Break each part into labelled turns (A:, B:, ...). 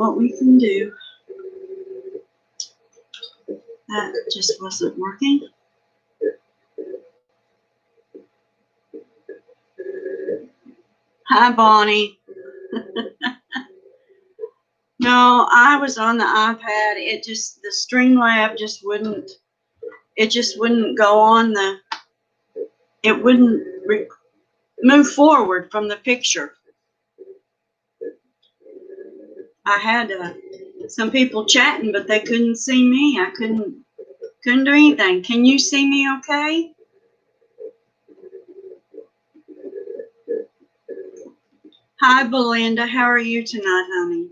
A: what we can do. That just wasn't working. Hi, Bonnie. No, I was on the iPad. It just, the Streamlab just wouldn't, it just wouldn't go on the, it wouldn't move forward from the picture. I had some people chatting, but they couldn't see me. I couldn't do anything. Can you see me okay? Hi, Belinda. How are you tonight, honey?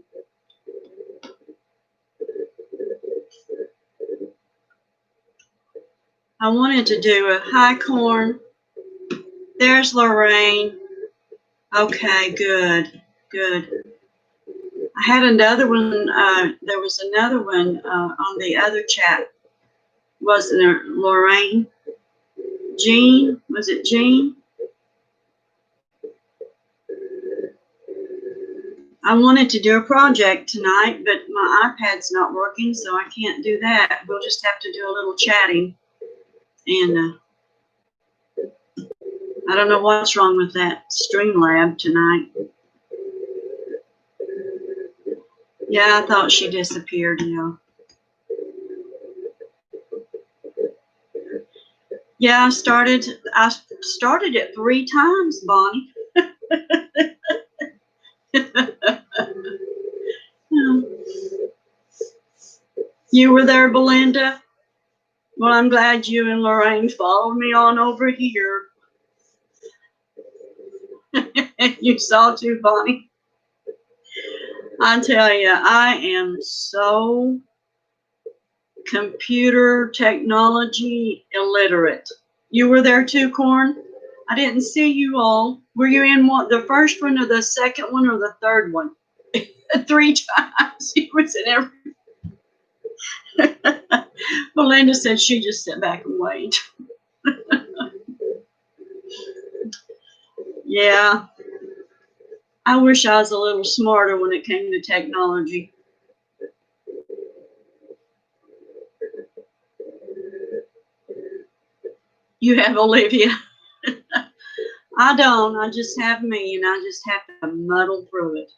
A: I wanted to do a hi, Corn. There's Lorraine. Okay, good, good. I had another one. There was another one on the other chat. Wasn't there, Lorraine? Jean? Was it Jean? I wanted to do a project tonight, but my iPad's not working, so I can't do that. We'll just have to do a little chatting. And I don't know what's wrong with that Streamlab tonight. Yeah, I thought she disappeared, Yeah, I started it 3 times, Bonnie. You were there, Belinda? Well, I'm glad you and Lorraine followed me on over here. You saw too, Bonnie. I tell you, I am so computer technology illiterate. You were there too, Corn? I didn't see you all. Were you in the first one or the second one or the third one? 3 times. He was in every. Belinda said she just sit back and wait. Yeah. I wish I was a little smarter when it came to technology. You have Olivia. I don't. I just have me, and I just have to muddle through it.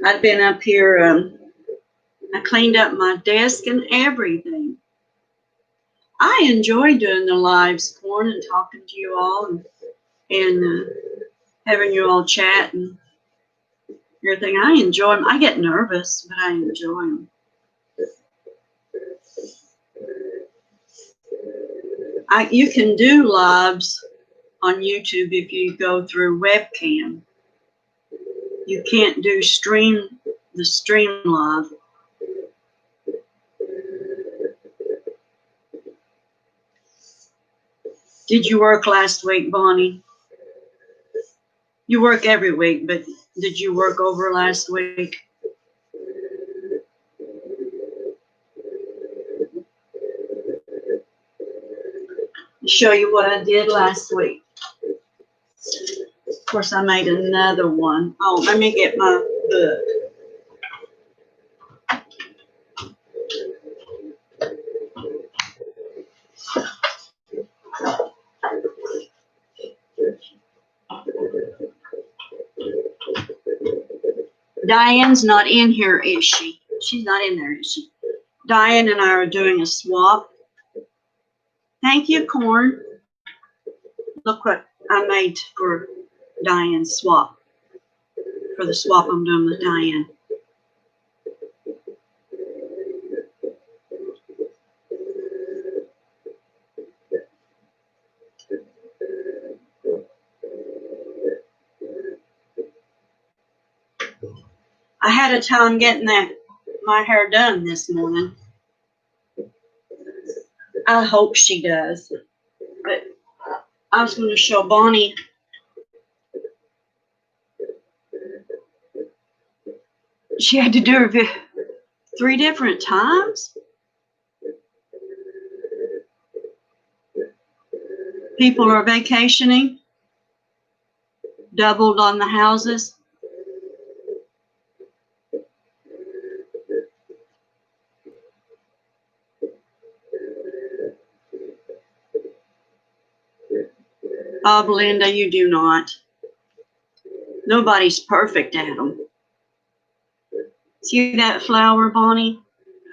A: I've been up here. I cleaned up my desk and everything. I enjoy doing the lives, Corn, and talking to you all, and having you all chat and everything. I enjoy them. I get nervous, but I enjoy them. You can do lives on YouTube if you go through webcam. You can't do the Streamlab. Did you work last week, Bonnie? You work every week, but did you work over last week? I'll show you what I did last week. Of course, I made another one. Oh, let me get my book. Diane's not in here, is she? She's not in there, is she? Diane and I are doing a swap. Thank you, Corn. Look what I made for Diane's swap. For the swap I'm doing with Diane. I had a time getting my hair done this morning. I hope she does. But I was going to show Bonnie. She had to do her 3 different times. People are vacationing, doubled on the houses. Oh, Belinda, you do not. Nobody's perfect at them. See that flower, Bonnie?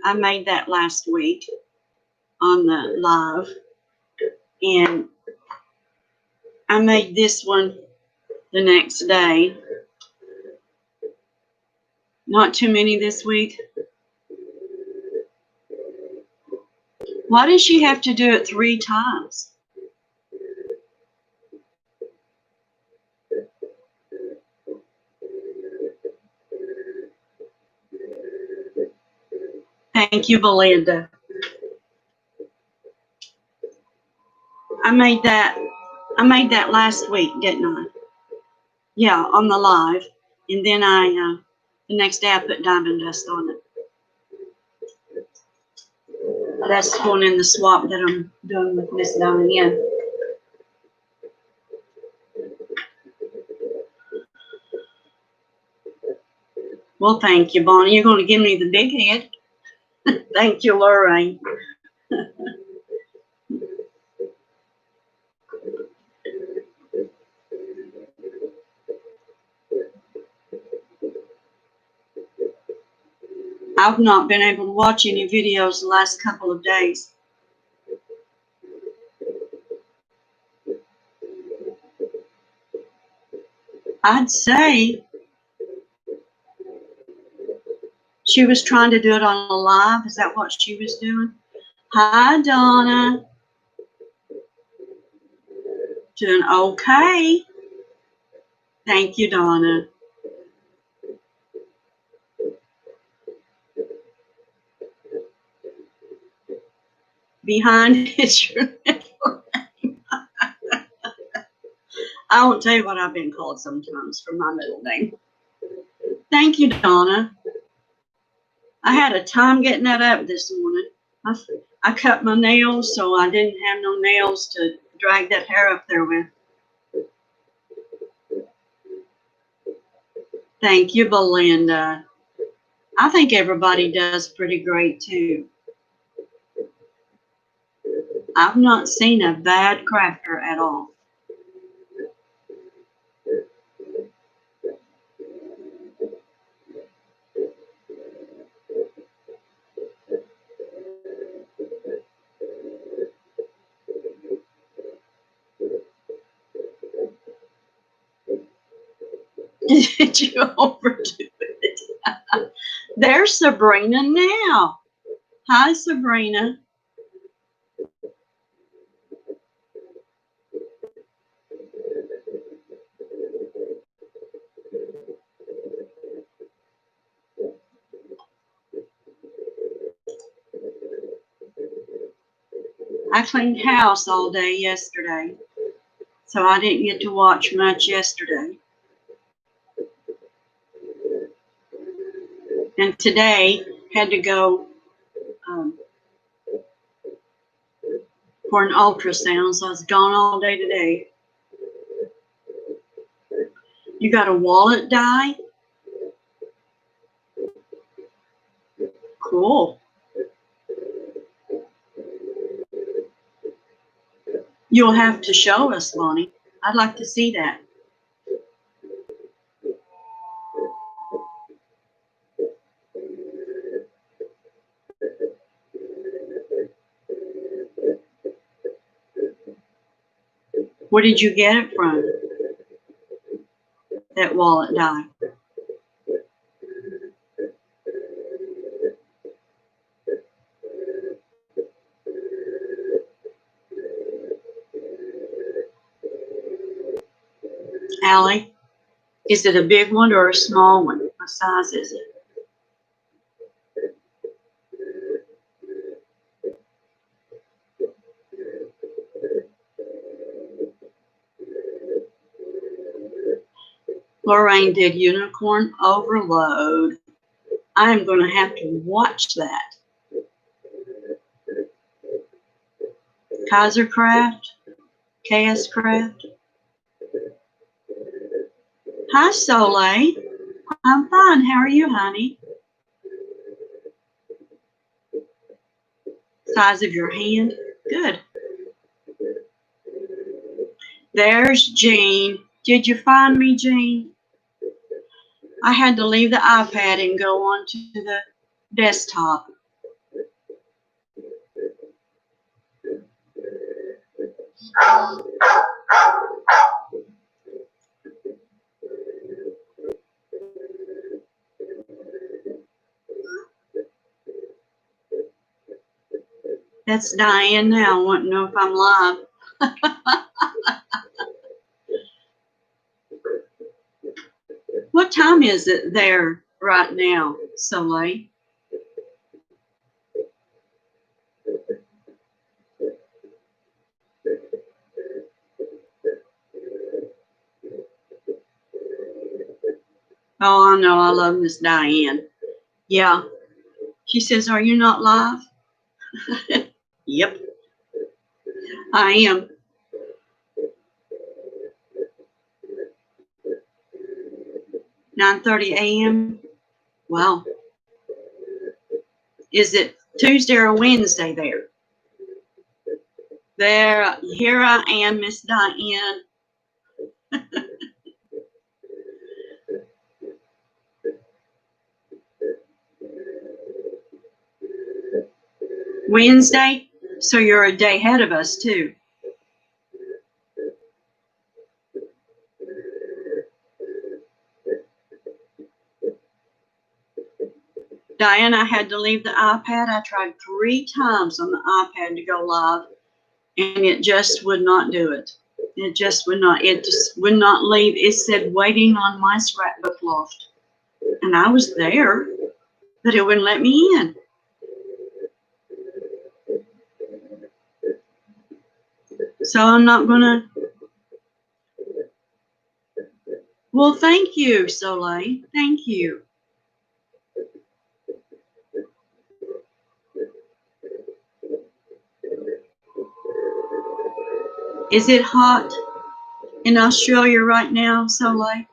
A: I made that last week on the live. And I made this one the next day. Not too many this week. Why does she have to do it 3 times? Thank you, Belinda. I made that last week, didn't I? Yeah, on the live. And then the next day I put diamond dust on it. That's going in the swap that I'm doing with Miss Diane. Well, thank you, Bonnie. You're going to give me the big head. Thank you, Lorraine. I've not been able to watch any videos the last couple of days. I'd say she was trying to do it on a live. Is that what she was doing? Hi, Donna. Doing okay. Thank you, Donna. Behind is your middle name. I won't tell you what I've been called sometimes for my middle name. Thank you, Donna. I had a time getting that up this morning. I cut my nails, so I didn't have no nails to drag that hair up there with. Thank you, Belinda. I think everybody does pretty great, too. I've not seen a bad crafter at all. Did you overdo it? There's Sabrina now. Hi, Sabrina. I cleaned house all day yesterday, so I didn't get to watch much yesterday. And today had to go for an ultrasound, so I was gone all day today. You got a wallet die? Cool. You'll have to show us, Bonnie. I'd like to see that. Where did you get it from? That wallet die. Allie, is it a big one or a small one? What size is it? Lorraine did Unicorn Overload. I'm going to have to watch that. Kaisercraft. KS Craft. Hi, Soleil. I'm fine. How are you, honey? Size of your hand. Good. There's Jean. Did you find me, Jean? I had to leave the iPad and go on to the desktop. That's Diane now. I want to know if I'm live. What time is it there right now, Soleil? Oh, I know. I love Miss Diane. Yeah. She says, are you not live? Yep. I am. "9:30 a.m. Wow. Is it Tuesday or Wednesday there? There, here I am, Miss Diane. Wednesday? So you're a day ahead of us, too. Diane, I had to leave the iPad. I tried 3 times on the iPad to go live, and it just would not do it. It just would not. It just would not leave. It said waiting on my scrapbook loft. And I was there, but it wouldn't let me in. So I'm not going to. Well, thank you, Soleil. Thank you. Is it hot in Australia right now, Soleil?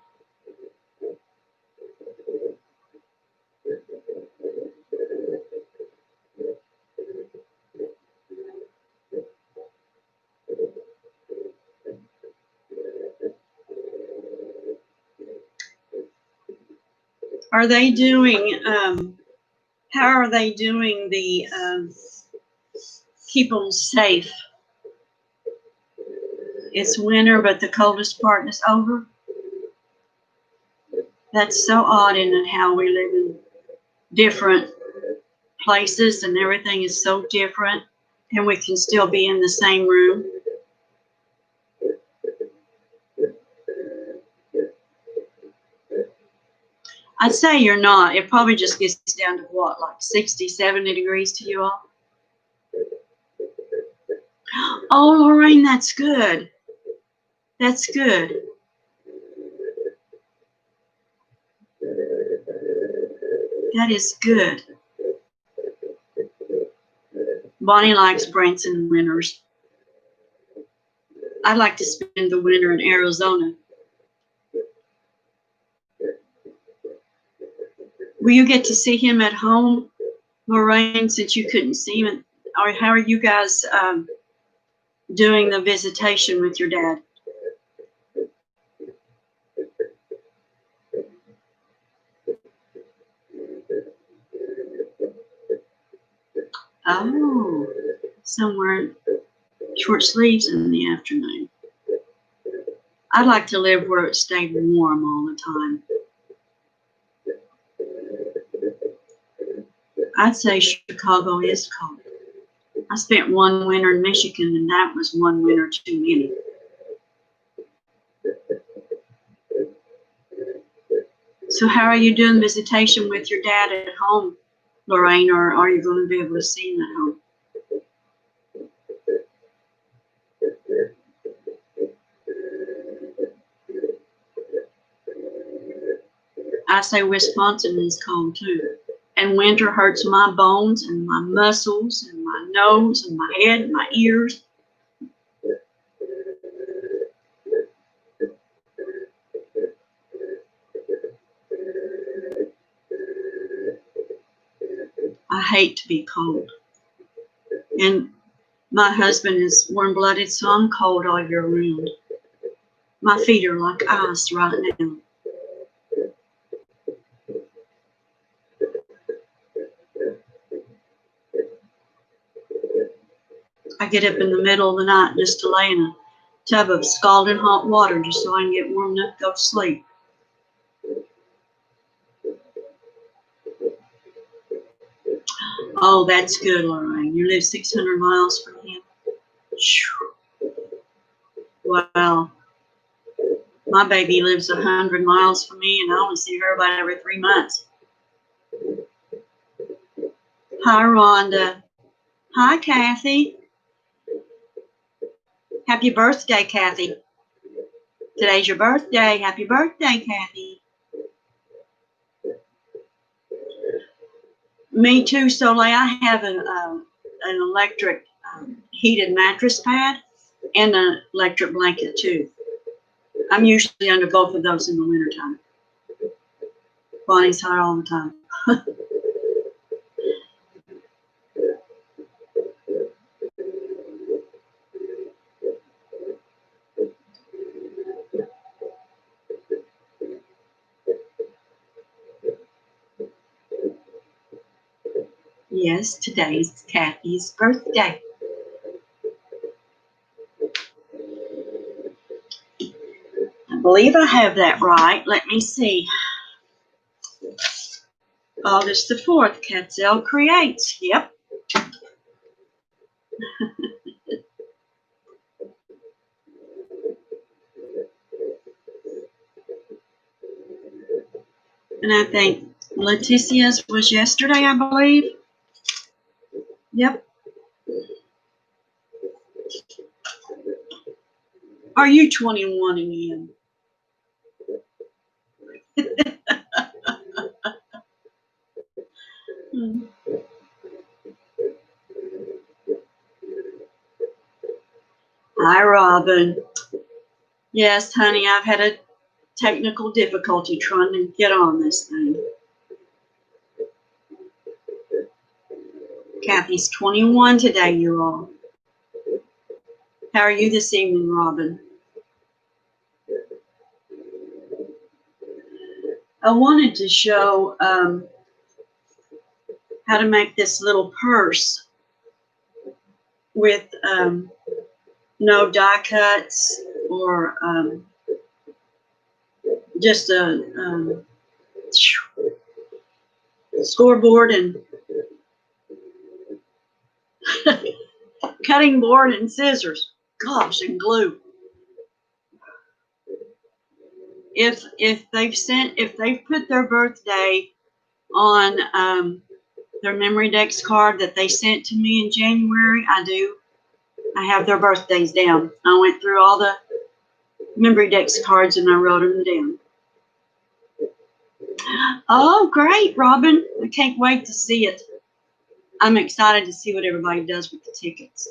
A: Are they doing, how are they doing the keep them safe? It's winter, but the coldest part is over. That's so odd, isn't it, how we live in different places and everything is so different, and we can still be in the same room. I'd say you're not. It probably just gets down to what, like 60, 70 degrees to you all? Oh, Lorraine, that's good. That's good. That is good. Bonnie likes Branson winters. I'd like to spend the winter in Arizona. Will you get to see him at home, Lorraine, since you couldn't see him? Or how are you guys doing the visitation with your dad? Oh, somewhere short sleeves in the afternoon. I'd like to live where it stayed warm all the time. I'd say Chicago is cold. I spent one winter in Michigan, and that was one winter too many. So how are you doing visitation with your dad at home, Lorraine, or are you going to be able to see him at home? I say Wisconsin is cold too. And winter hurts my bones and my muscles and my nose and my head and my ears. I hate to be cold. And my husband is warm-blooded, so I'm cold all year round. My feet are like ice right now. I get up in the middle of the night just to lay in a tub of scalding hot water just so I can get warm enough to go to sleep. Oh, that's good, Lorraine. You live 600 miles from him. Wow. My baby lives 100 miles from me, and I only see her about every 3 months. Hi, Rhonda. Hi, Kathy. Happy birthday, Kathy. Today's your birthday. Happy birthday, Kathy. Me too, Soleil. I have an electric heated mattress pad and an electric blanket too. I'm usually under both of those in the wintertime. Bonnie's hot all the time. Yes, today's Kathy's birthday. I believe I have that right. Let me see. August the 4th, Catzel Creates. Yep. And I think Leticia's was yesterday, I believe. Yep. Are you 21 again? Hi, Robin. Yes, honey, I've had a technical difficulty trying to get on this thing. Kathy's 21 today, you all. How are you this evening, Robin? I wanted to show how to make this little purse with no die cuts or just a scoreboard and cutting board and scissors. Gosh, and glue. If they've put their birthday on their memory dex card that they sent to me in January, I have their birthdays down. I went through all the memory dex cards and I wrote them down. Oh, great, Robin. I can't wait to see it. I'm excited to see what everybody does with the tickets.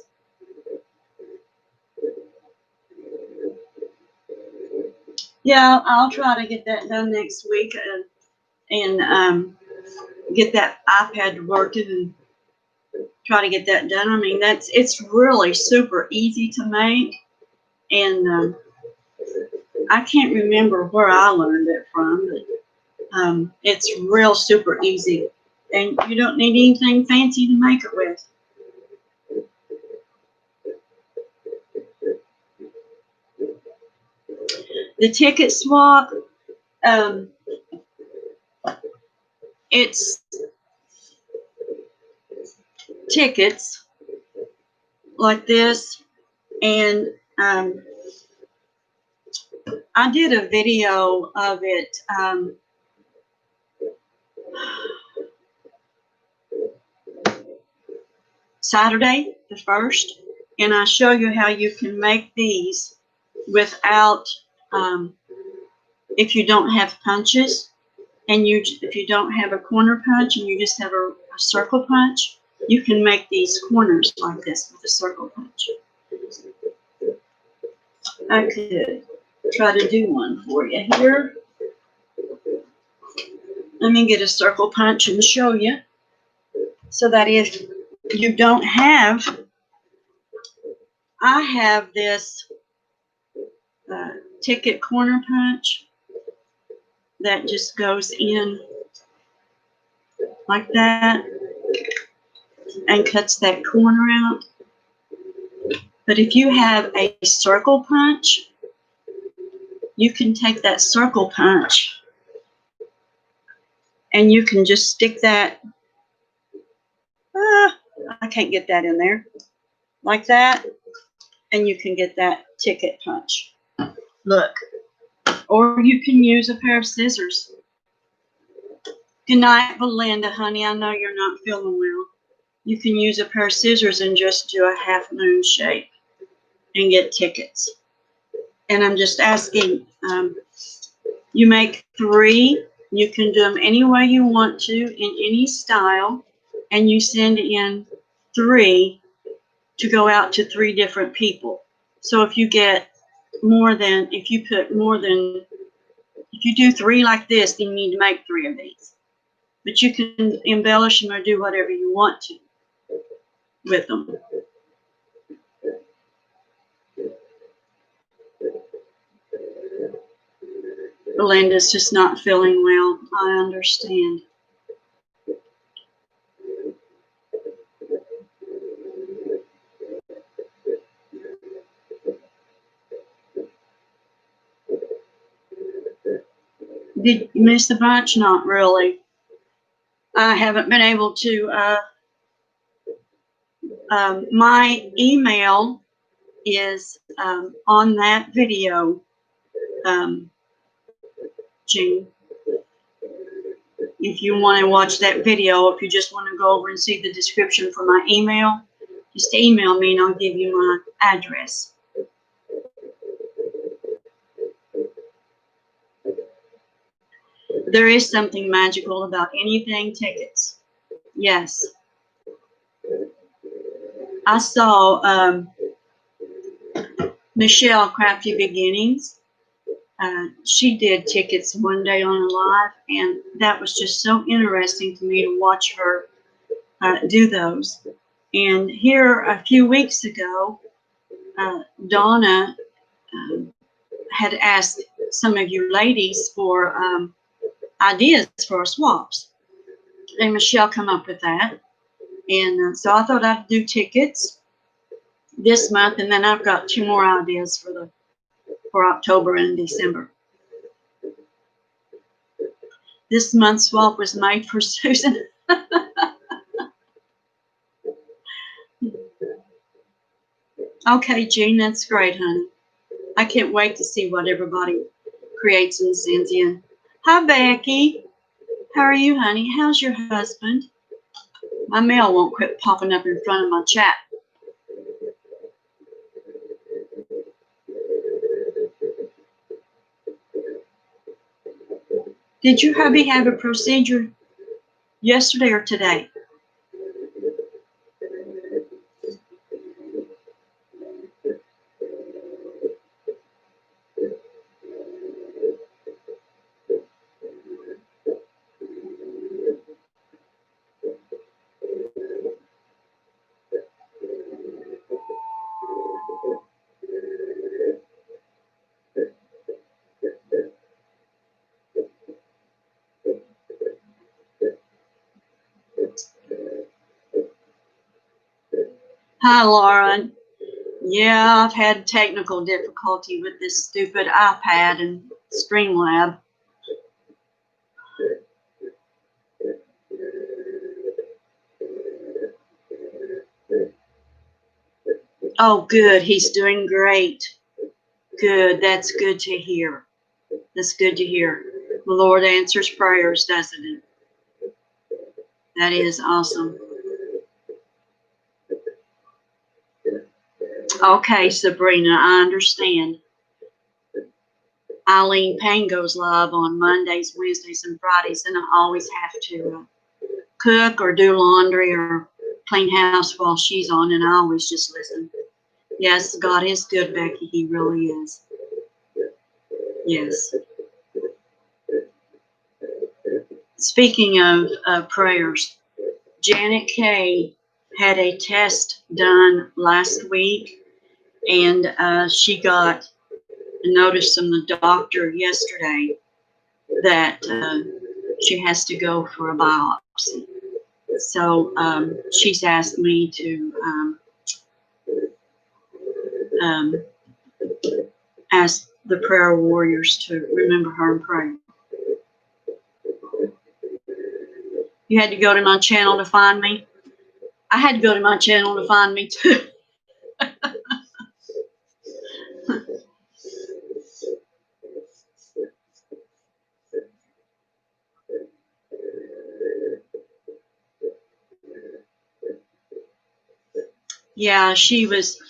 A: Yeah, I'll try to get that done next week and get that iPad working and try to get that done. I mean, it's really super easy to make, and I can't remember where I learned it from, but it's real super easy, and you don't need anything fancy to make it with. The ticket swap, it's tickets like this, and I did a video of it Saturday the 1st, and I show you how you can make these without if you don't have punches, and if you don't have a corner punch and you just have a circle punch, you can make these corners like this with a circle punch. I could try to do one for you here. Let me get a circle punch and show you. so that if you don't have, I have this ticket corner punch that just goes in like that and cuts that corner out. But if you have a circle punch, you can take that circle punch and you can just stick that, I can't get that in there, like that, and you can get that ticket punch. Look. Or you can use a pair of scissors. Good night, Belinda, honey. I know you're not feeling well. You can use a pair of scissors and just do a half moon shape and get tickets. And I'm just asking, you make 3. You can do them any way you want to, in any style, and you send in 3 to go out to 3 different people. So if you get more than, if you do 3 like this, then you need to make 3 of these. But you can embellish them or do whatever you want to with them. Belinda's just not feeling well. I understand. Did you miss the bunch? Not really. I haven't been able to. My email is on that video, Jean. If you want to watch that video, if you just want to go over and see the description for my email, just email me and I'll give you my address. There is something magical about anything tickets. Yes. I saw Michelle Crafty Beginnings. She did tickets one day on a live, and that was just so interesting to me to watch her do those. And here a few weeks ago, Donna had asked some of you ladies for ideas for swaps, and Michelle come up with that. And so I thought I'd do tickets this month, and then I've got 2 more ideas for October and December. This month's swap was made for Susan. Okay, Jean, that's great, honey. I can't wait to see what everybody creates and sends in. Hi, Becky. How are you, honey? How's your husband? My mail won't quit popping up in front of my chat. Did your hubby have a procedure yesterday or today? Hi, Lauren. Yeah, I've had technical difficulty with this stupid iPad and Streamlab. Oh, good. He's doing great. Good. That's good to hear. That's good to hear. The Lord answers prayers, doesn't it? That is awesome. Okay, Sabrina, I understand. Eileen Payne goes live on Mondays, Wednesdays, and Fridays, and I always have to cook or do laundry or clean house while she's on, and I always just listen. Yes, God is good, Becky. He really is. Yes. Speaking of prayers, Janet Kay had a test done last week, and she got a notice from the doctor yesterday that she has to go for a biopsy. So she's asked me to ask the prayer warriors to remember her and pray. You had to go to my channel to find me? I had to go to my channel to find me too. Yeah, she was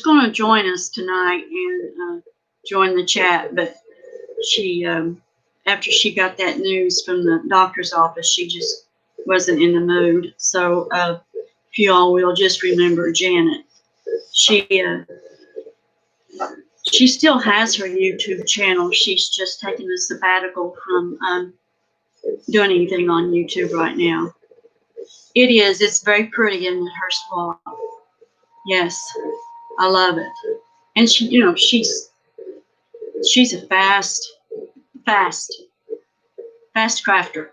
A: going to join us tonight and join the chat, but she after she got that news from the doctor's office, she just wasn't in the mood. So if you all will just remember Janet, she still has her YouTube channel. She's just taking a sabbatical from doing anything on YouTube right now. It is. It's very pretty in her swamp. Yes, I love it. And she, you know, she's a fast crafter.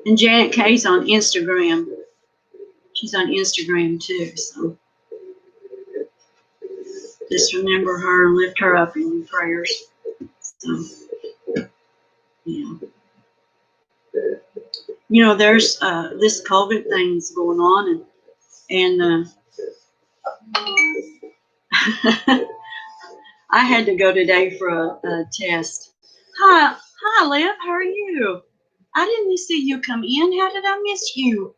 A: And Janet Kay's on Instagram. She's on Instagram too, so just remember her and lift her up in your prayers. So, yeah. You know, there's this COVID thing's going on, and I had to go today for a test. Hi, Liv. How are you? I didn't see you come in. How did I miss you?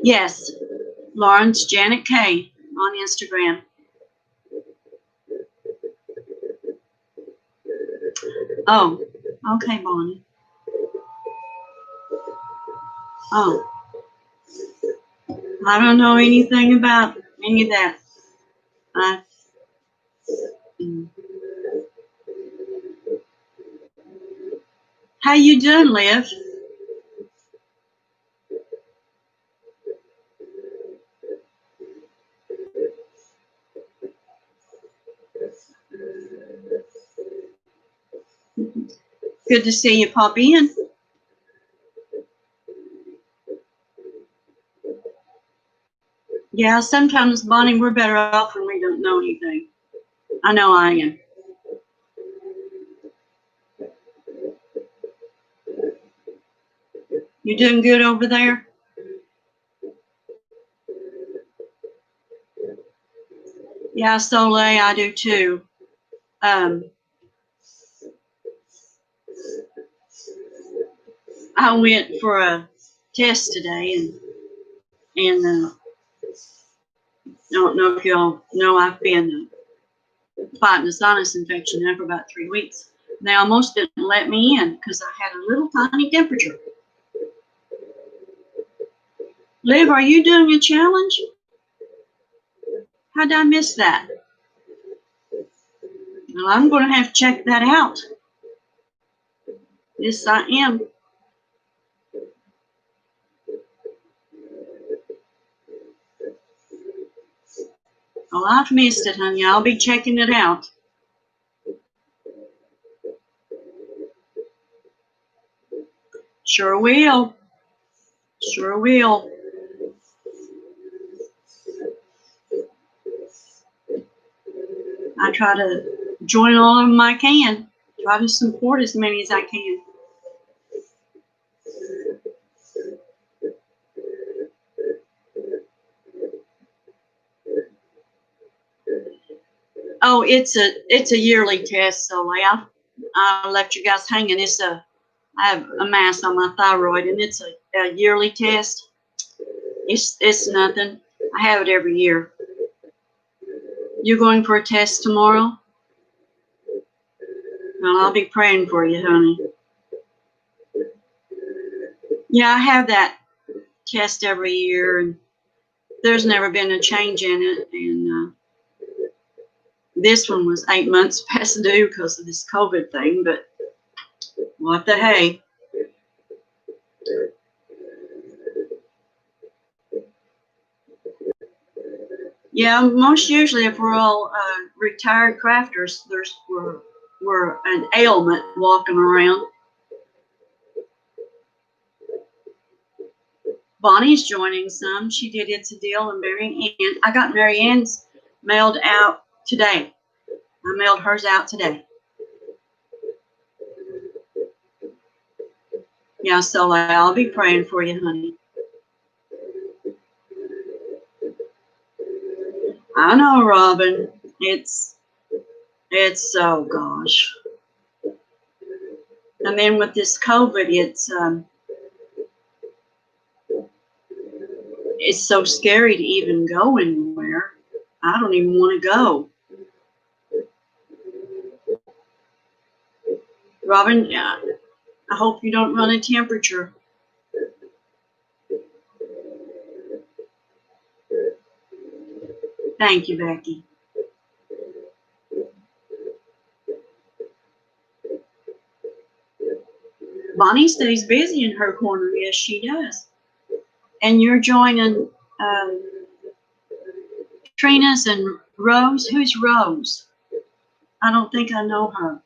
A: Yes, Lawrence Janet Kay on Instagram. Oh, okay, Bonnie. Oh, I don't know anything about any of that. How you doing, Liv? Good to see you pop in. Yeah, sometimes, Bonnie, we're better off when we don't know anything. I know I am. You doing good over there? Yeah, Soleil, I do too. I went for a test today, and I don't know if y'all know I've been fighting a sinus infection now for about 3 weeks. They almost didn't let me in because I had a little tiny temperature. Liv, are you doing a challenge? How'd I miss that? Well, I'm going to have to check that out. Yes, I am. Oh, I've missed it, honey. I'll be checking it out. Sure will. Sure will. I try to join all of them I can. Try to support as many as I can. Oh, it's a yearly test, so I left you guys hanging. I have a mass on my thyroid, and it's a yearly test. It's nothing. I have it every year. You're going for a test tomorrow? Well, I'll be praying for you, honey. Yeah, I have that test every year, and there's never been a change in it. And this one was 8 months past due because of this COVID thing, but what the hey. Yeah, most usually if we're all retired crafters, we're an ailment walking around. Bonnie's joining some. She did It's a Deal, and Mary Ann. I got Mary Ann's mailed out today. I mailed hers out today. Yeah, so I'll be praying for you, honey. I know, Robin. It's so gosh. And then with this COVID, it's so scary to even go anywhere. I don't even want to go. Robin, yeah, I hope you don't run a temperature. Thank you, Becky. Bonnie stays busy in her corner. Yes, she does. And you're joining Trina's and Rose. Who's Rose? I don't think I know her.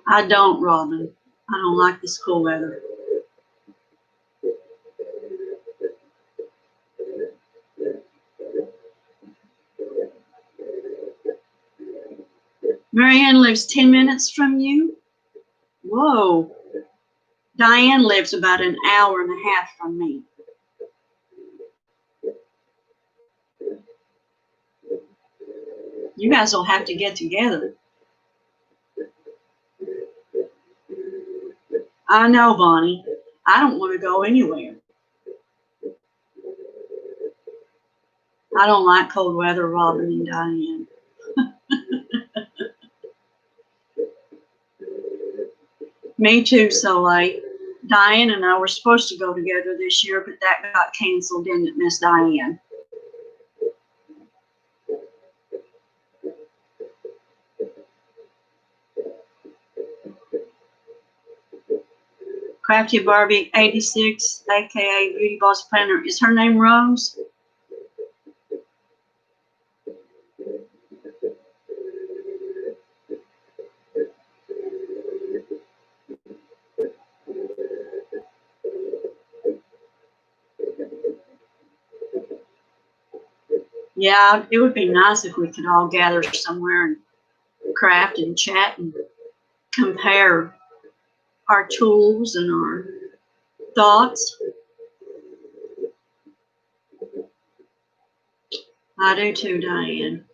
A: I don't, Robin. I don't like this cool weather. Marianne lives 10 minutes from you? Whoa. Diane lives about an hour and a half from me. You guys will have to get together. I know, Bonnie. I don't want to go anywhere. I don't like cold weather, Robin and Diane. Me too, Soleil. Diane and I were supposed to go together this year, but that got canceled, didn't it, Miss Diane? Crafty Barbie 86, aka Beauty Boss Planner. Is her name Rose? Yeah, it would be nice if we could all gather somewhere and craft and chat and compare our tools and our thoughts. I do too, Diane.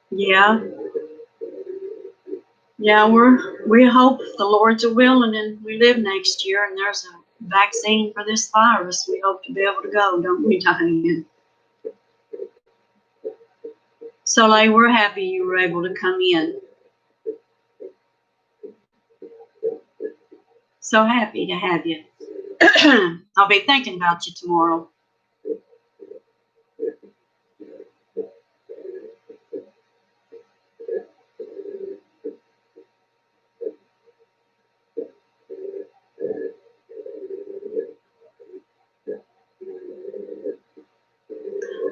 A: Yeah. Yeah, we hope the Lord's willing and we live next year and there's a vaccine for this virus. We hope to be able to go, don't we, Diane? Soleil, we're happy you were able to come in. So happy to have you. I'll be thinking about you tomorrow.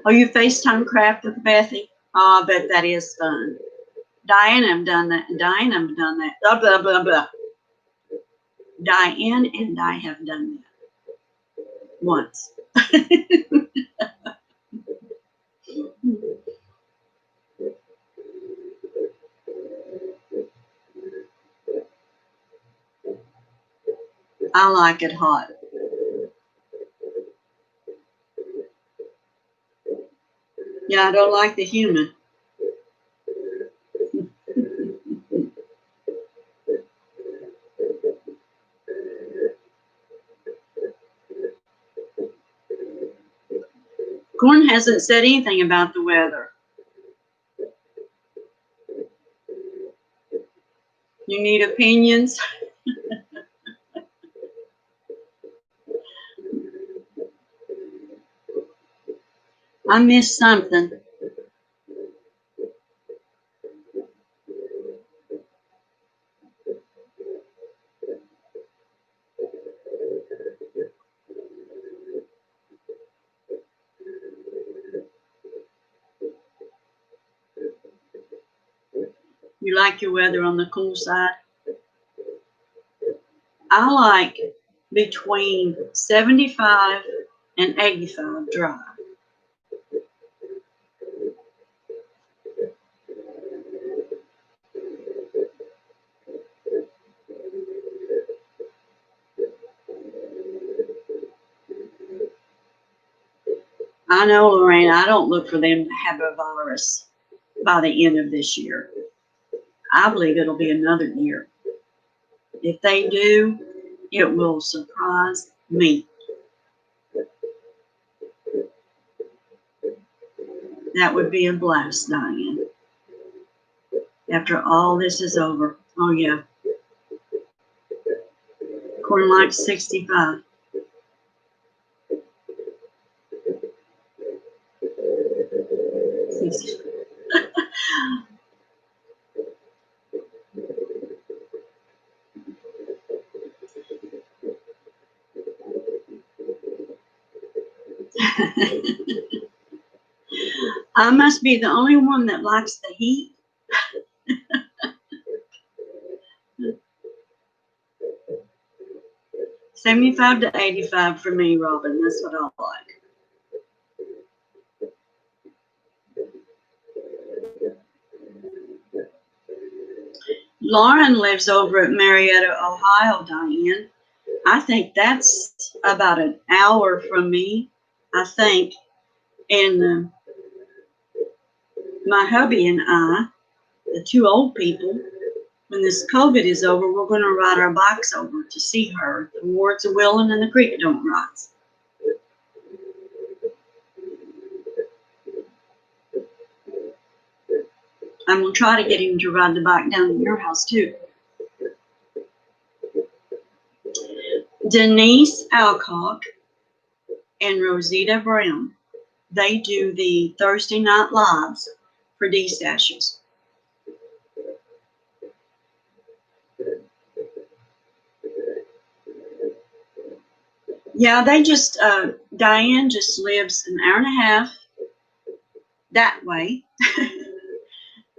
A: Oh, you FaceTime craft with Bethy? Oh, I bet that is fun. Diane, I've done that. Diane, I've done that. Blah, blah, blah, blah. Diane and I have done that once. I like it hot. Yeah, I don't like the humid. Corn hasn't said anything about the weather. You need opinions? I missed something. You like your weather on the cool side? I like between 75 and 85 dry. I know, Lorraine, I don't look for them to have a virus by the end of this year. I believe it'll be another year. If they do, it will surprise me. That would be a blast, Diane. After all this is over. Oh, yeah. Corn likes 65. I must be the only one that likes the heat. 75 to 85 for me, Robin. That's what I like. Lauren lives over at Marietta, Ohio, Diane. I think that's about an hour from me, I think. And my hubby and I, the two old people, when this COVID is over, we're going to ride our bikes over to see her. The wards are willing and the creek don't rise. I'm going to try to get him to ride the bike down to your house, too. Denise Alcock and Rosita Brown, they do the Thursday night lives for D-Stashes. Yeah, they just, Diane just lives an hour and a half that way.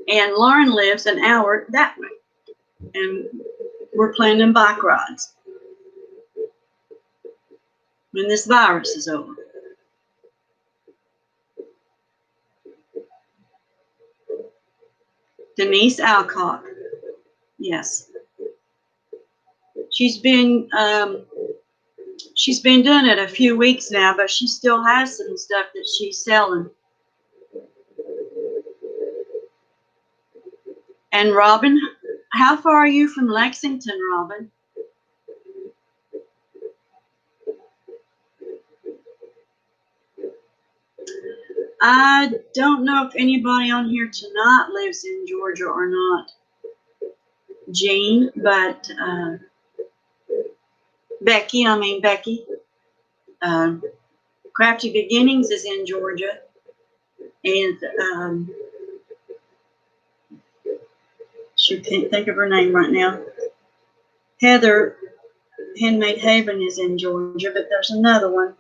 A: And Lauren lives an hour that way. And we're planning bike rides when this virus is over. Denise Alcock, yes. She's been doing it a few weeks now, but she still has some stuff that she's selling. And Robin, how far are you from Lexington, Robin? I don't know if anybody on here tonight lives in Georgia or not, Jean, but Becky, Crafty Beginnings is in Georgia, and she can't think of her name right now. Heather, Handmade Haven is in Georgia, but there's another one.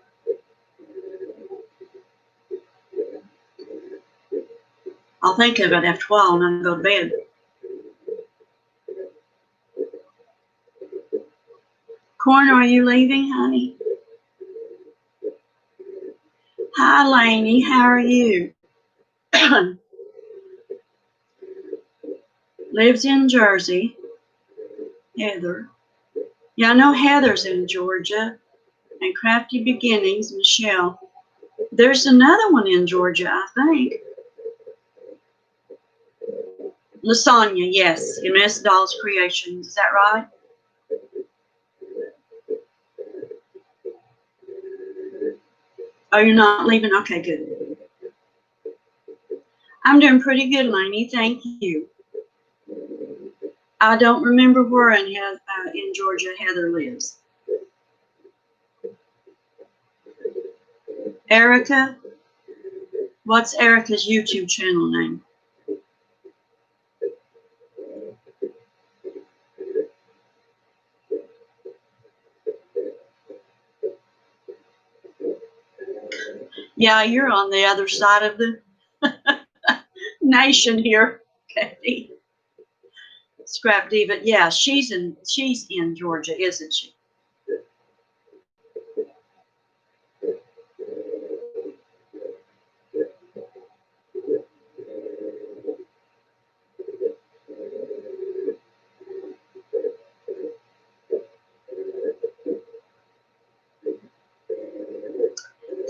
A: I'll think of it after a while and I'll go to bed. Corn, are you leaving, honey? Hi, Lainey. How are you? Lives in Jersey. Heather. Yeah, I know Heather's in Georgia. And Crafty Beginnings, Michelle. There's another one in Georgia, I think. Lasagna, yes. MS Dolls Creations. Is that right? Oh, you're not leaving? Okay, good. I'm doing pretty good, Lainey. Thank you. I don't remember where in Georgia Heather lives. Erica? What's Erica's YouTube channel name? Yeah, you're on the other side of the nation here, Kathy. Scrap Diva. Yeah, she's in Georgia, isn't she?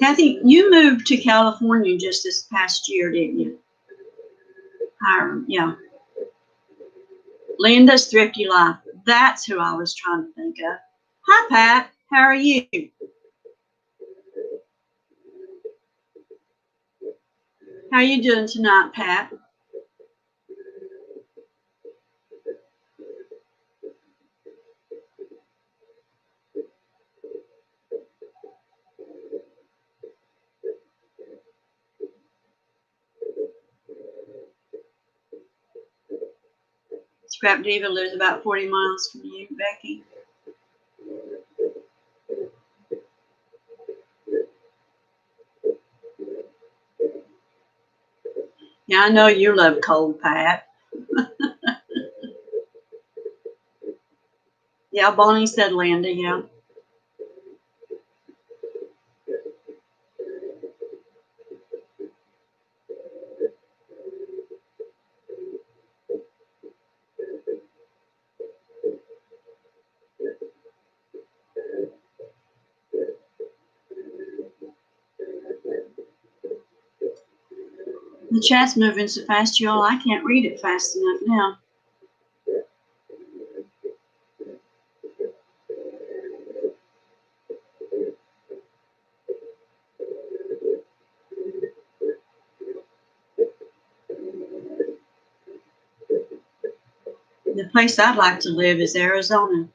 A: Kathy, you moved to California just this past year, didn't you? Hiram, yeah. Linda's Thrifty Life. That's who I was trying to think of. Hi, Pat. How are you? How are you doing tonight, Pat? Scrap Diva lives about 40 miles from you, Becky. Yeah, I know you love cold, Pat. Yeah, Bonnie said Linda, yeah. The chat's moving so fast, y'all, I can't read it fast enough now. The place I'd like to live is Arizona.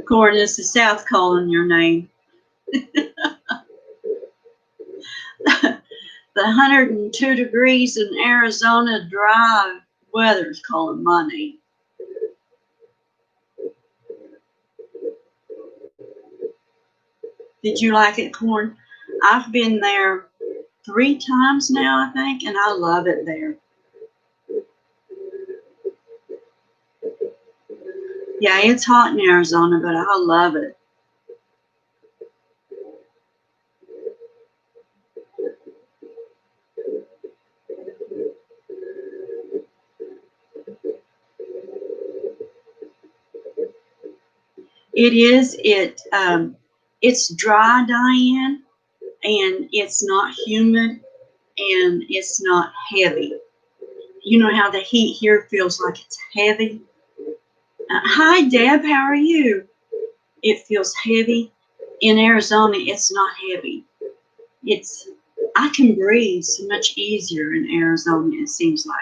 A: Gordon, it's the South calling your name. The 102 degrees in Arizona dry weather's calling my name. Did you like it, Corn? I've been there 3 times now, I think, and I love it there. Yeah, it's hot in Arizona, but I love it. It is. It's dry, Diane, and it's not humid, and it's not heavy. You know how the heat here feels like it's heavy? Hi, Deb. How are you? It feels heavy. In Arizona, it's not heavy. I can breathe so much easier in Arizona, it seems like.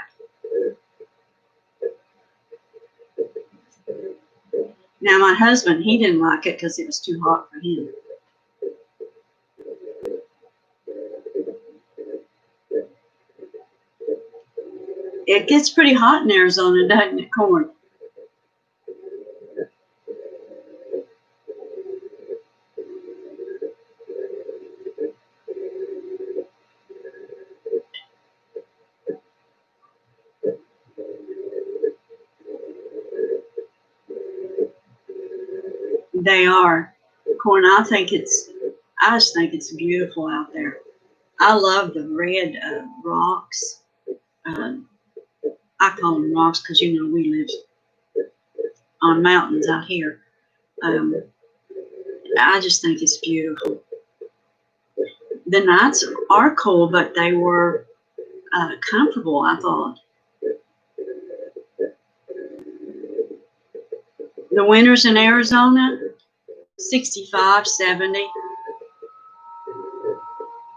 A: Now, my husband, he didn't like it because it was too hot for him. It gets pretty hot in Arizona, doesn't it, Corn? They are. Corn, I just think it's beautiful out there. I love the red rocks. I call them rocks because, you know, we live on mountains out here. I just think it's beautiful. The nights are cold, but they were comfortable, I thought. The winters in Arizona, 65, 70.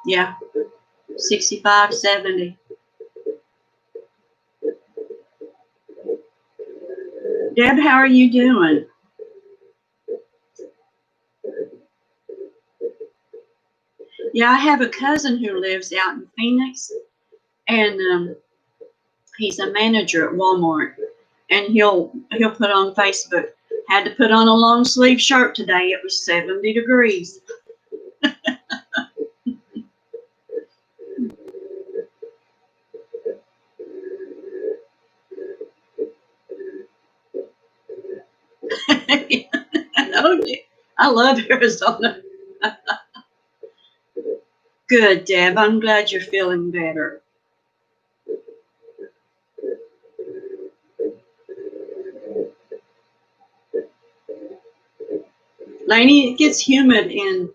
A: Yeah, 65, 70. Deb, how are you doing? Yeah, I have a cousin who lives out in Phoenix, and he's a manager at Walmart, and he'll put on Facebook, had to put on a long sleeve shirt today. It was 70 degrees. I love Arizona. Good, Deb. I'm glad you're feeling better. Lainey, it gets humid and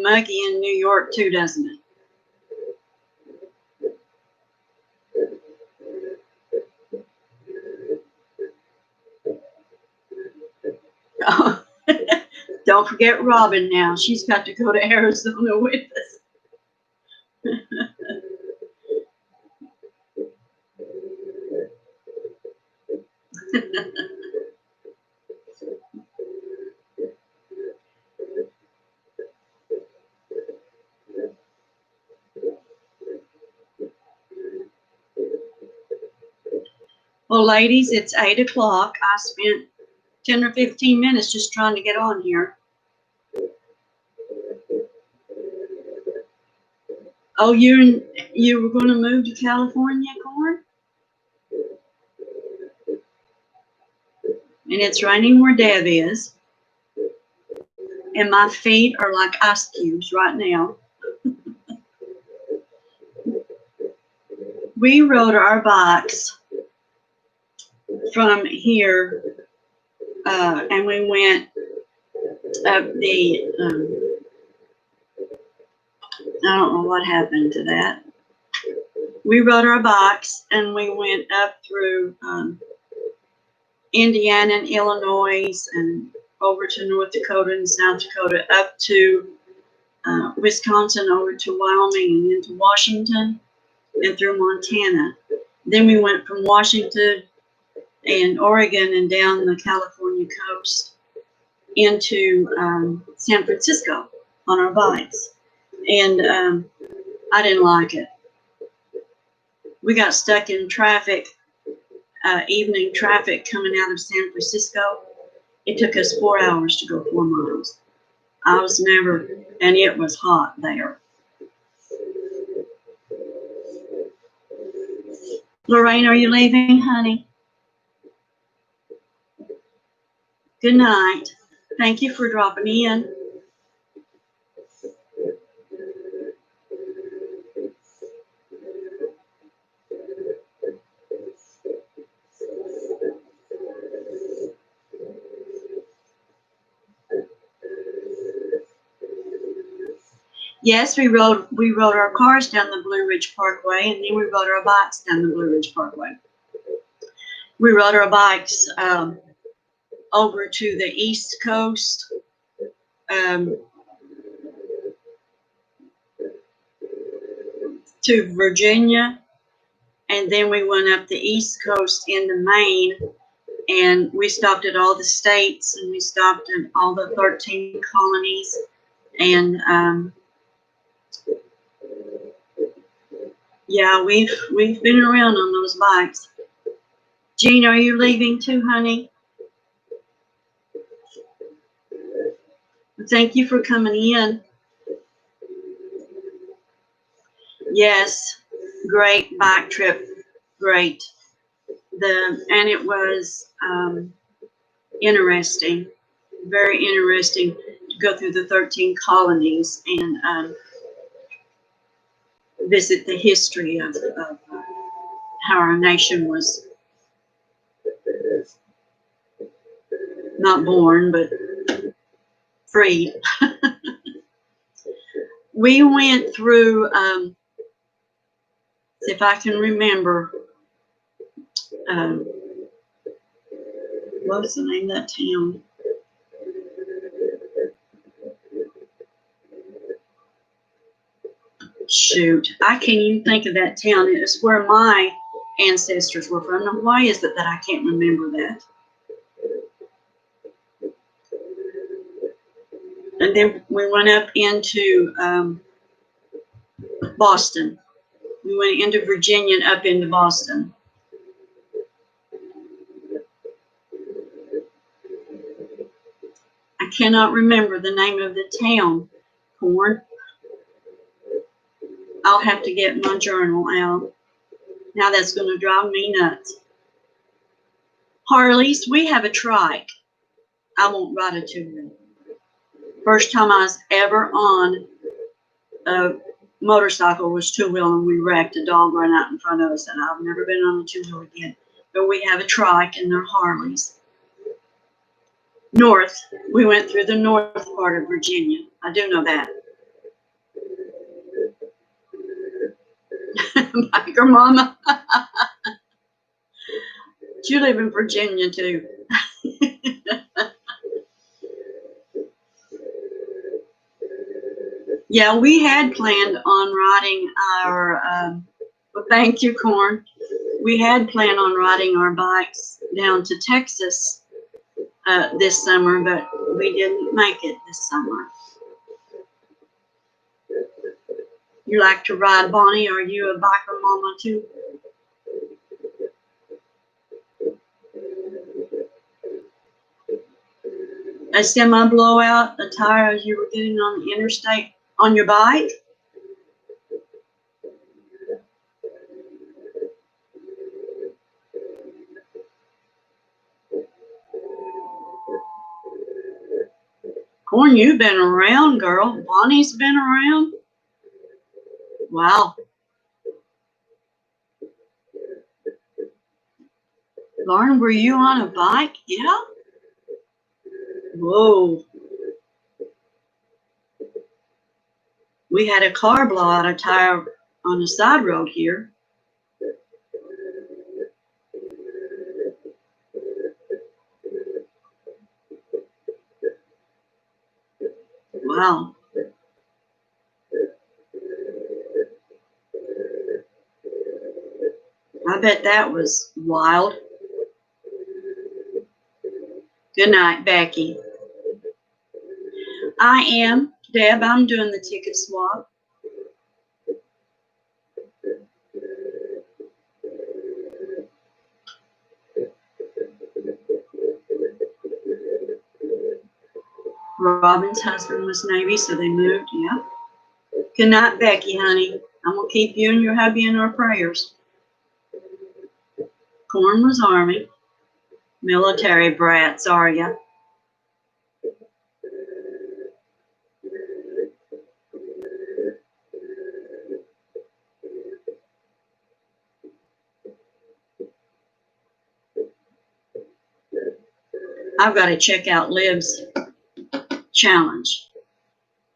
A: muggy in New York too, doesn't it? Oh, don't forget Robin now. She's got to go to Arizona with us. Well, ladies, it's 8 o'clock. I spent 10 or 15 minutes just trying to get on here. Oh, you were going to move to California, Corn? And it's raining where Deb is. And my feet are like ice cubes right now. We rode our bikes from here, and we went up the, I don't know what happened to that. We rode our bikes and we went up through Indiana and Illinois and over to North Dakota and South Dakota, up to Wisconsin, over to Wyoming and into Washington and through Montana. Then we went from Washington and Oregon and down the California coast into San Francisco on our bikes. And I didn't like it. We got stuck in traffic, evening traffic coming out of San Francisco. It took us 4 hours to go 4 miles. I was never, and it was hot there. Lorraine, are you leaving, honey? Good night. Thank you for dropping in. Yes, we rode our cars down the Blue Ridge Parkway, and then we rode our bikes down the Blue Ridge Parkway. We rode our bikes over to the East Coast, to Virginia, and then we went up the East Coast into Maine, and we stopped at all the states, and we stopped at all the 13 colonies, and yeah, we've been around on those bikes. Jean, are you leaving too, honey? Thank you for coming in. Yes, great bike trip, great. And it was interesting, very interesting to go through the 13 colonies and visit the history of how our nation was not born, but freed. We went through See if I can remember. What's the name of that town? Shoot, I can't even think of that town. It's where my ancestors were from. Now, why is it that I can't remember that? And then we went up into Boston. We went into Virginia and up into Boston. I cannot remember the name of the town, Corn. I'll have to get my journal out. Now that's going to drive me nuts. Harleys, we have a trike. I won't ride a two-wheel. First time I was ever on a motorcycle was two-wheel, and we wrecked. A dog ran out in front of us, and I've never been on a two-wheel again. But we have a trike, and they're Harleys. North, we went through the north part of Virginia. I do know that. Biker Mama. You live in Virginia, too. Yeah, we had planned on riding our, well, thank you, Corn. We had planned on riding our bikes down to Texas this summer, but we didn't make it this summer. You like to ride, Bonnie? Are you a biker mama, too? A semi-blowout, a tire as you were getting on the interstate on your bike? Corn, you've been around, girl. Bonnie's been around. Wow. Lauren, were you on a bike? Yeah. Whoa. We had a car blow out a tire on the side road here. Wow. I bet that was wild. Good night, Becky. I am, Deb, I'm doing the ticket swap. Robin's husband was Navy, so they moved, yeah. Good night, Becky, honey. I'm going to keep you and your hubby in our prayers. Corn was Army. Military brats, are ya? I've got to check out Liv's challenge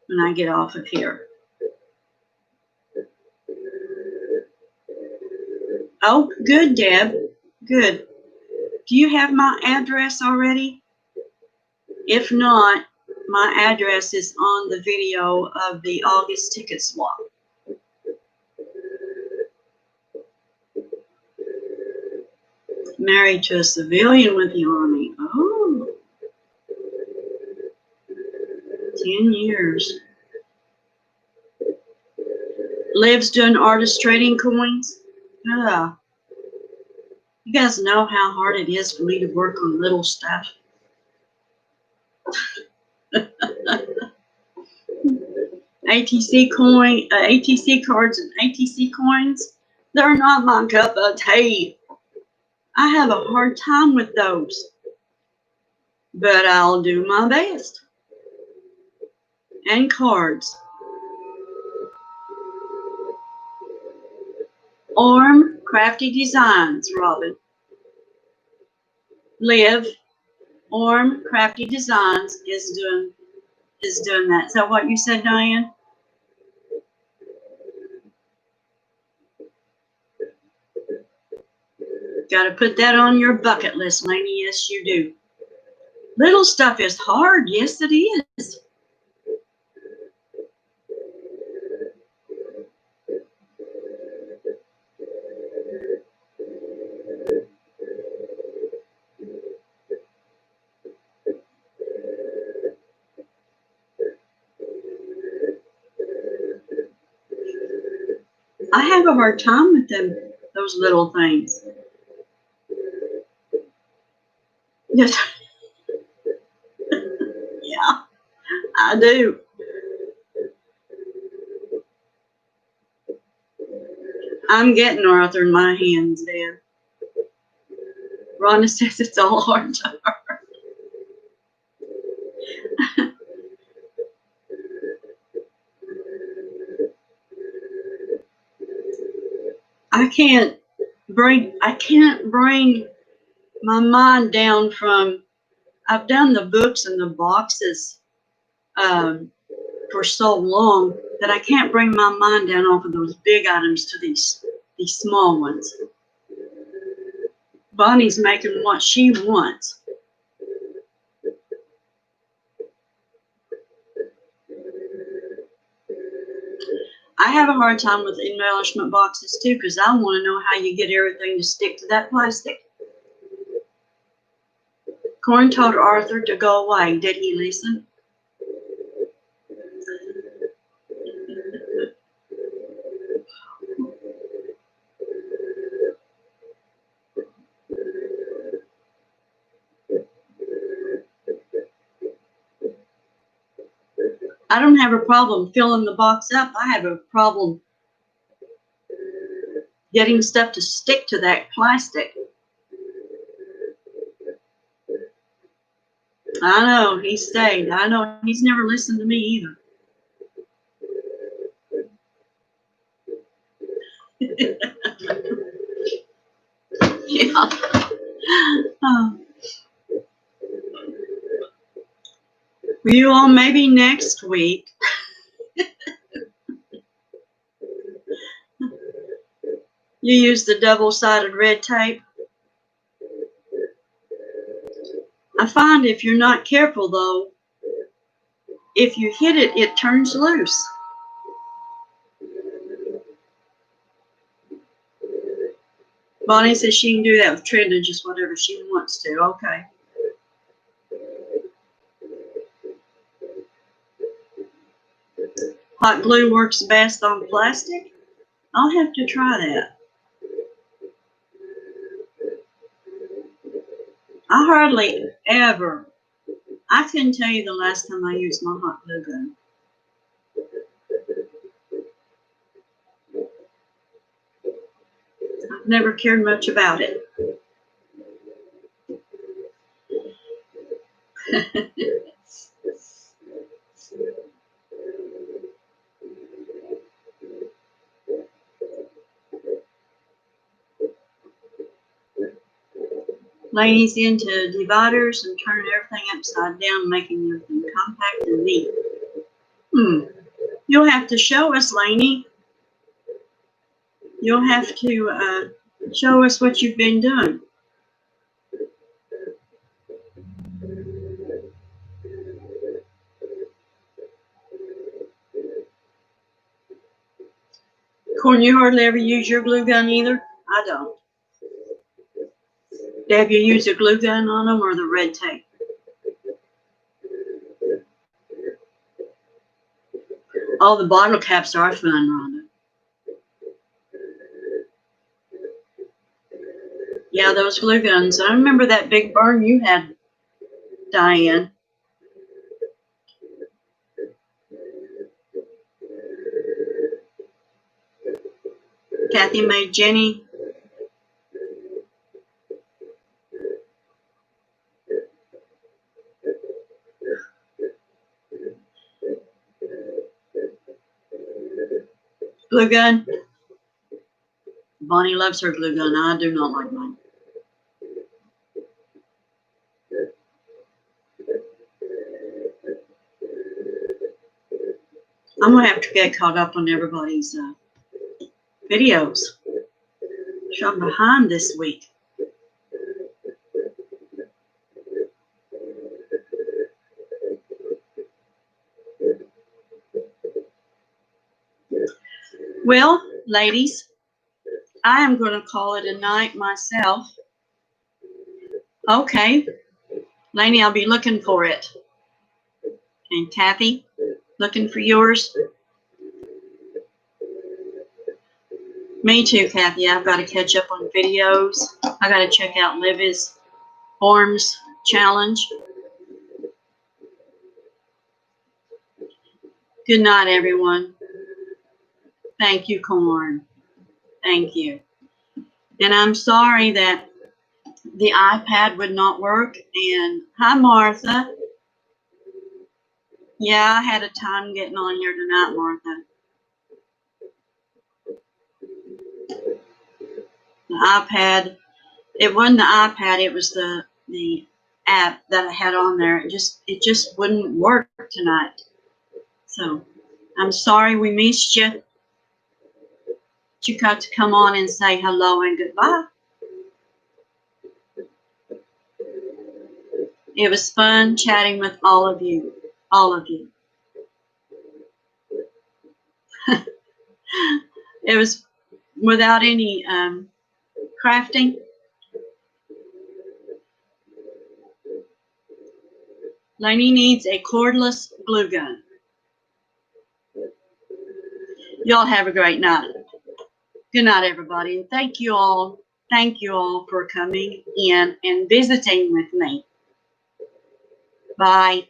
A: when I get off of here. Oh, good, Deb. Good. Do you have my address already? If not, my address is on the video of the August ticket swap. Married to a civilian with the Army. Oh. 10 years. Liv's doing artist trading coins. Yeah. You guys know how hard it is for me to work on little stuff. ATC coin, ATC cards and ATC coins, they're not my cup of tea. I have a hard time with those, but I'll do my best. And cards. Orm Crafty Designs, Robin. Liv, Orm Crafty Designs is doing that. Is that what you said, Diane? Got to put that on your bucket list, Lainey. Yes, you do. Little stuff is hard. Yes, it is. I have a hard time with them, those little things. Yes. Yeah, I do. I'm getting Arthur in my hands, Dan. Rhonda says it's all hard to her. I can't bring my mind down from, I've done the books and the boxes for so long that I can't bring my mind down off of those big items to these small ones. Bonnie's making what she wants. I have a hard time with embellishment boxes too, because I want to know how you get everything to stick to that plastic. Corn told Arthur to go away. Did he listen? I don't have a problem filling the box up. I have a problem getting stuff to stick to that plastic. I know, he stayed. I know, he's never listened to me either. Yeah. You all, maybe next week. You use the double-sided red tape. I find if you're not careful, though, if you hit it, it turns loose. Bonnie says she can do that with Trina, just whatever she wants to. Okay. Hot glue works best on plastic? I'll have to try that. I hardly ever, I couldn't tell you the last time I used my hot glue gun. I've never cared much about it. Lainey's into dividers and turning everything upside down, making everything compact and neat. You'll have to show us, Lainey. You'll have to show us what you've been doing. Corn, you hardly ever use your glue gun either? I don't. Deb, you use a glue gun on them or the red tape? Oh, the bottle caps are fun, Rhonda. Yeah, those glue guns. I remember that big burn you had, Diane. Kathy made Jenny. Glue gun. Bonnie loves her glue gun. I do not like mine. I'm going to have to get caught up on everybody's videos. So I'm behind this week. Well, ladies, I am going to call it a night myself. Okay. Lainey, I'll be looking for it. And Kathy, looking for yours? Me too, Kathy. I've got to catch up on videos. I got to check out Livy's Arms Challenge. Good night, everyone. Thank you, Corn. Thank you. And I'm sorry that the iPad would not work. And hi, Martha. Yeah, I had a time getting on here tonight, Martha. The iPad, it wasn't the iPad, it was the app that I had on there. It just wouldn't work tonight. So I'm sorry we missed you. You got to come on and say hello and goodbye. It was fun chatting with all of you. All of you. It was without any crafting. Lainey needs a cordless glue gun. Y'all have a great night. Good night, everybody. And thank you all for coming in and visiting with me. Bye.